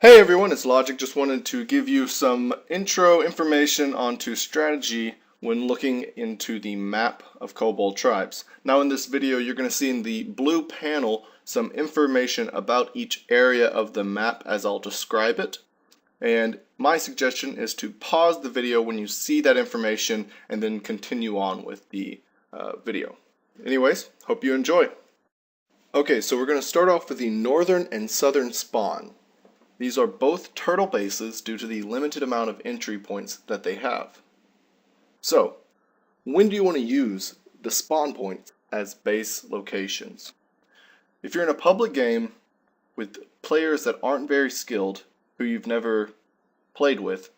Hey everyone, it's Logic. Just wanted to give you some intro information onto strategy when looking into the map of Kobold Tribes. Now in this video you're going to see in the blue panel some information about each area of the map as I'll describe it. And my suggestion is to pause the video when you see that information and then continue on with the video. Anyways, hope you enjoy. Okay, so we're going to start off with the northern and southern spawn. These are both turtle bases due to the limited amount of entry points that they have. So, when do you want to use the spawn points as base locations? If you're in a public game with players that aren't very skilled, who you've never played with,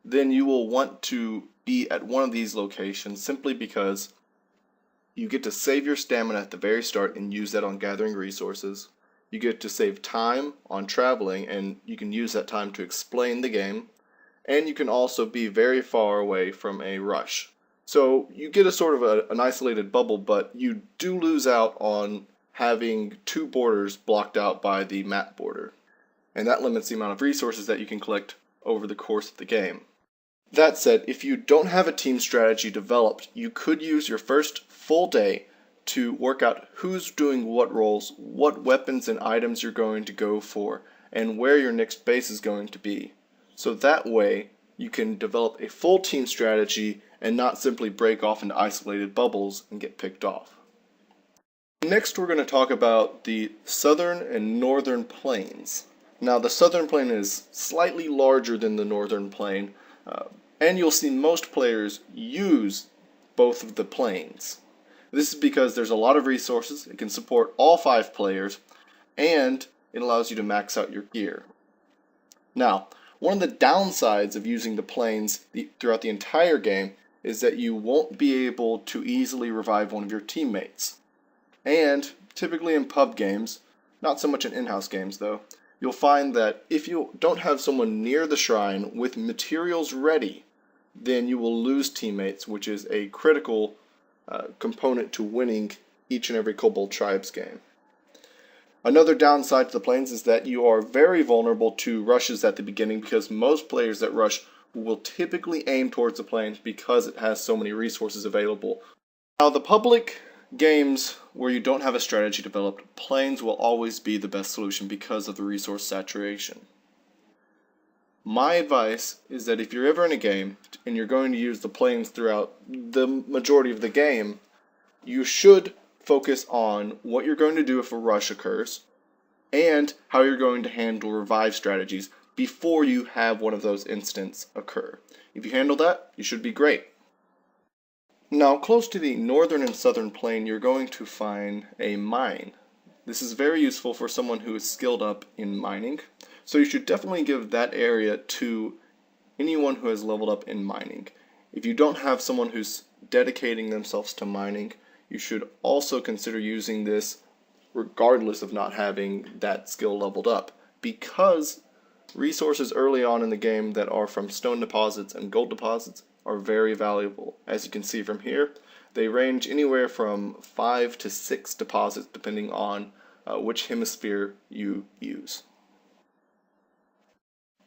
then you will want to be at one of these locations simply because you get to save your stamina at the very start and use that on gathering resources. You get to save time on traveling, and you can use that time to explain the game, and you can also be very far away from a rush. So you get a sort of an isolated bubble, but you do lose out on having two borders blocked out by the map border, and that limits the amount of resources that you can collect over the course of the game. That said, if you don't have a team strategy developed, you could use your first full day to work out who's doing what roles, what weapons and items you're going to go for, and where your next base is going to be. So that way, you can develop a full team strategy and not simply break off into isolated bubbles and get picked off. Next, we're going to talk about the southern and northern plains. Now, the southern plain is slightly larger than the northern plain, and you'll see most players use both of the plains. This is because there's a lot of resources, it can support all 5 players, and it allows you to max out your gear. Now, one of the downsides of using the plains throughout the entire game is that you won't be able to easily revive one of your teammates. And typically in pub games, not so much in in-house games though, you'll find that if you don't have someone near the shrine with materials ready, then you will lose teammates, which is a critical component to winning each and every Kobold Tribes game. Another downside to the plains is that you are very vulnerable to rushes at the beginning because most players that rush will typically aim towards the plains because it has so many resources available. Now, the public games where you don't have a strategy developed, plains will always be the best solution because of the resource saturation. My advice is that if you're ever in a game and you're going to use the plains throughout the majority of the game, you should focus on what you're going to do if a rush occurs and how you're going to handle revive strategies before you have one of those instances occur. If you handle that, you should be great. Now, close to the northern and southern plain, you're going to find a mine. This is very useful for someone who is skilled up in mining. So you should definitely give that area to anyone who has leveled up in mining. If you don't have someone who's dedicating themselves to mining, you should also consider using this regardless of not having that skill leveled up, because resources early on in the game that are from stone deposits and gold deposits are very valuable. As you can see from here, they range anywhere from 5 to 6 deposits depending on which hemisphere you use.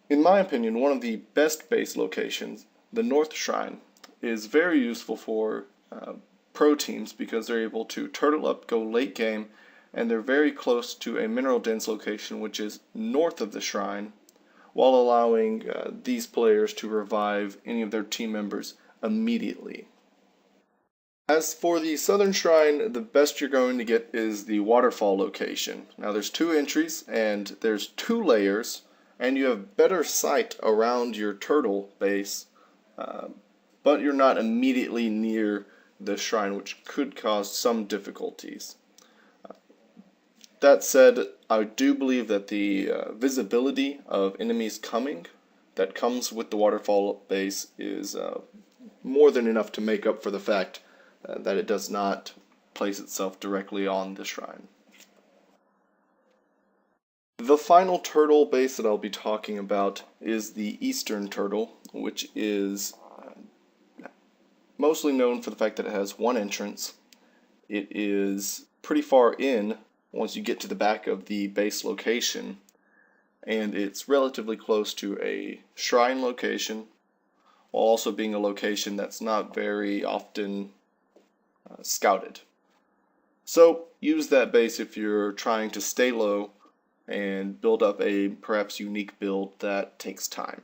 In my opinion, one of the best base locations, the North Shrine, is very useful for pro teams because they're able to turtle up, go late game, and they're very close to a mineral dense location which is north of the shrine, while allowing these players to revive any of their team members immediately. As for the southern shrine, the best you're going to get is the waterfall location. Now there's 2 entries and there's 2 layers, and you have better sight around your turtle base, but you're not immediately near the shrine, which could cause some difficulties. That said, I do believe that the visibility of enemies coming that comes with the waterfall base is more than enough to make up for the fact that it does not place itself directly on the shrine. The final turtle base that I'll be talking about is the Eastern Turtle, which is mostly known for the fact that it has 1 entrance. It is pretty far in once you get to the back of the base location, and it's relatively close to a shrine location, while also being a location that's not very often scouted. So use that base if you're trying to stay low and build up a perhaps unique build that takes time.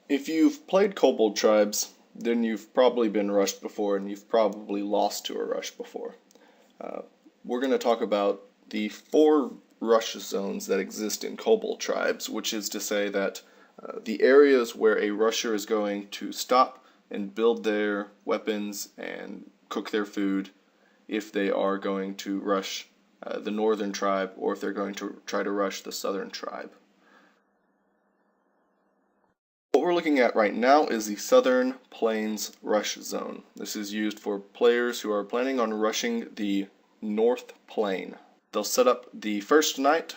If you've played Kobold Tribes, then you've probably been rushed before and you've probably lost to a rush before. We're going to talk about the 4 rush zones that exist in Kobold Tribes, which is to say that the areas where a rusher is going to stop and build their weapons and cook their food if they are going to rush the northern tribe or if they're going to try to rush the southern tribe. What we're looking at right now is the Southern Plains Rush Zone. This is used for players who are planning on rushing the North Plain. They'll set up the first night,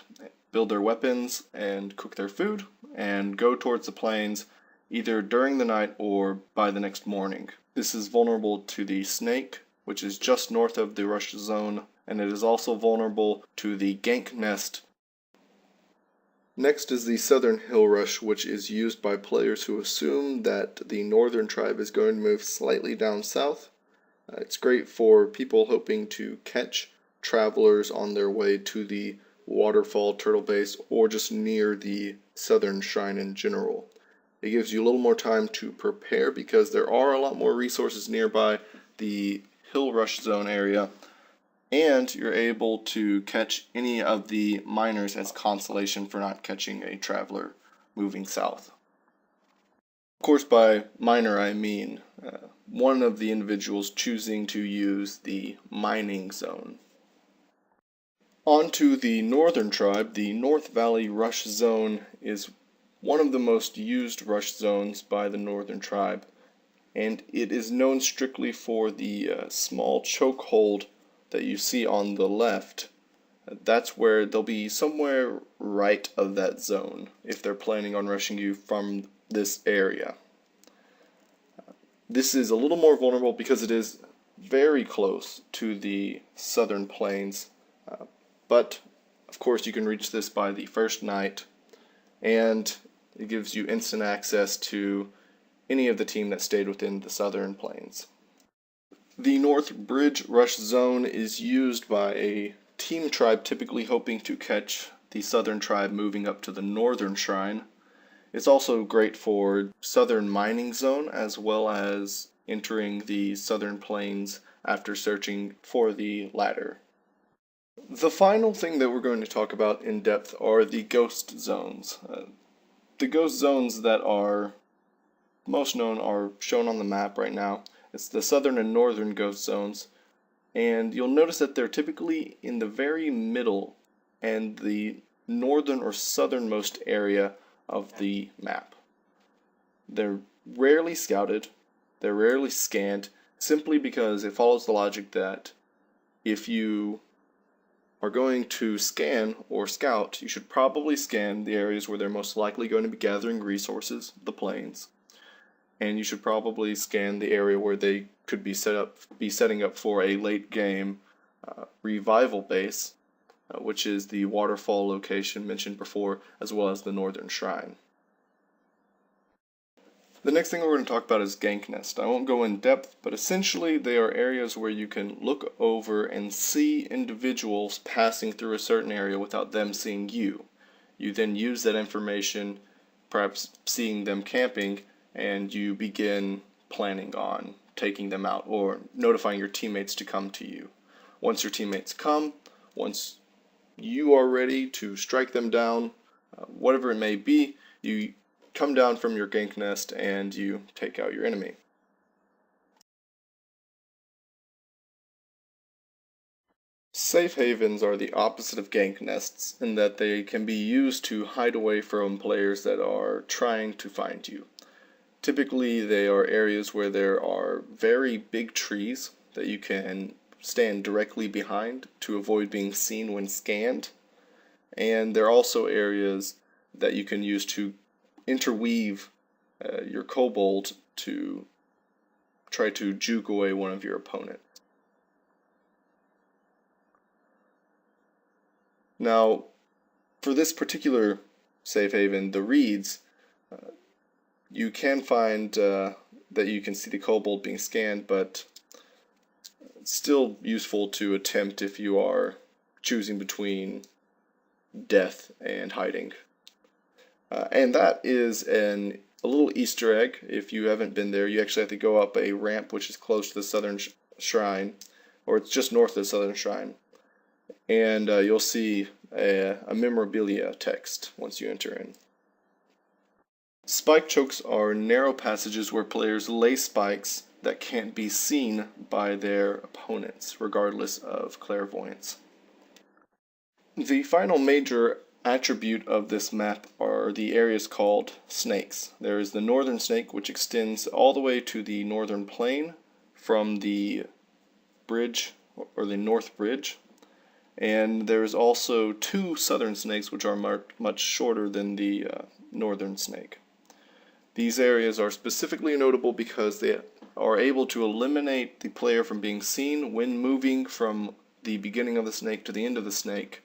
build their weapons, and cook their food, and go towards the plains either during the night or by the next morning. This is vulnerable to the Snake, which is just north of the Rush Zone, and it is also vulnerable to the Gank nest. Next is the Southern Hill Rush, which is used by players who assume that the northern tribe is going to move slightly down south. It's great for people hoping to catch travelers on their way to the waterfall turtle base or just near the southern shrine in general. It gives you a little more time to prepare because there are a lot more resources nearby the Hill Rush Zone area, and you're able to catch any of the miners as consolation for not catching a traveler moving south. Of course, by miner I mean one of the individuals choosing to use the mining zone. On to the northern tribe. The North Valley Rush Zone is one of the most used rush zones by the northern tribe, and it is known strictly for the small chokehold that you see on the left. That's where they'll be somewhere right of that zone if they're planning on rushing you from this area. This is a little more vulnerable because it is very close to the southern plains, but of course you can reach this by the first night, and it gives you instant access to any of the team that stayed within the southern plains. The North Bridge Rush Zone is used by a team tribe typically hoping to catch the southern tribe moving up to the northern shrine. It's also great for southern mining zone as well as entering the southern plains after searching for the latter. The final thing that we're going to talk about in depth are the ghost zones. The ghost zones that are most known are shown on the map right now. It's the southern and northern ghost zones, and you'll notice that they're typically in the very middle and the northern or southernmost area of the map. They're rarely scouted, they're rarely scanned, simply because it follows the logic that if you are going to scan or scout, you should probably scan the areas where they're most likely going to be gathering resources, the plains. And you should probably scan the area where they could be setting up for a late game revival base, which is the waterfall location mentioned before, as well as the northern shrine. The next thing we're going to talk about is Gank Nest. I won't go in depth, but essentially they are areas where you can look over and see individuals passing through a certain area without them seeing you. You then use that information, perhaps seeing them camping, and you begin planning on taking them out or notifying your teammates to come to you. Once your teammates come, once you are ready to strike them down, whatever it may be, you come down from your gank nest and you take out your enemy. Safe havens are the opposite of gank nests in that they can be used to hide away from players that are trying to find you. Typically, they are areas where there are very big trees that you can stand directly behind to avoid being seen when scanned. And there are also areas that you can use to interweave your kobold to try to juke away one of your opponents. Now, For this particular safe haven, the reeds, you can find that you can see the kobold being scanned, but it's still useful to attempt if you are choosing between death and hiding. And that is a little Easter egg. If you haven't been there, you actually have to go up a ramp which is close to the southern shrine, or it's just north of the southern shrine. And you'll see a memorabilia text once you enter in. Spike chokes are narrow passages where players lay spikes that can't be seen by their opponents, regardless of clairvoyance. The final major attribute of this map are the areas called snakes. There is the northern snake, which extends all the way to the northern plain from the bridge, or the north bridge. And there's also two southern snakes, which are much shorter than the northern snake. These areas are specifically notable because they are able to eliminate the player from being seen when moving from the beginning of the snake to the end of the snake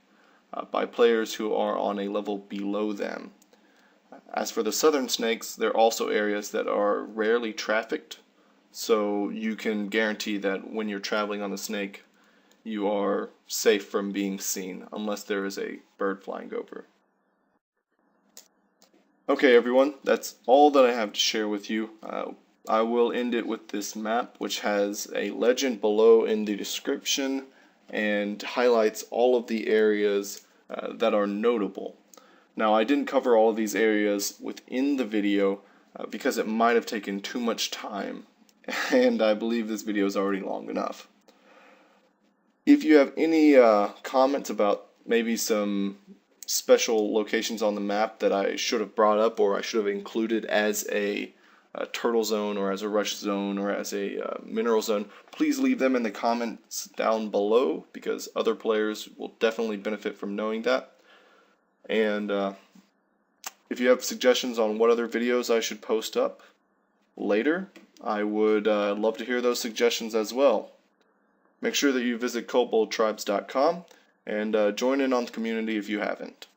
by players who are on a level below them. As for the southern snakes, they're also areas that are rarely trafficked, so you can guarantee that when you're traveling on the snake, you are safe from being seen, unless there is a bird flying over. Okay everyone, that's all that I have to share with you. I will end it with this map, which has a legend below in the description and highlights all of the areas that are notable. Now, I didn't cover all of these areas within the video because it might have taken too much time, and I believe this video is already long enough. If you have any comments about maybe some special locations on the map that I should have brought up or I should have included as a turtle zone or as a rush zone or as a mineral zone, please leave them in the comments down below because other players will definitely benefit from knowing that. And if you have suggestions on what other videos I should post up later, I would love to hear those suggestions as well. Make sure that you visit koboldtribes.com and join in on the community if you haven't.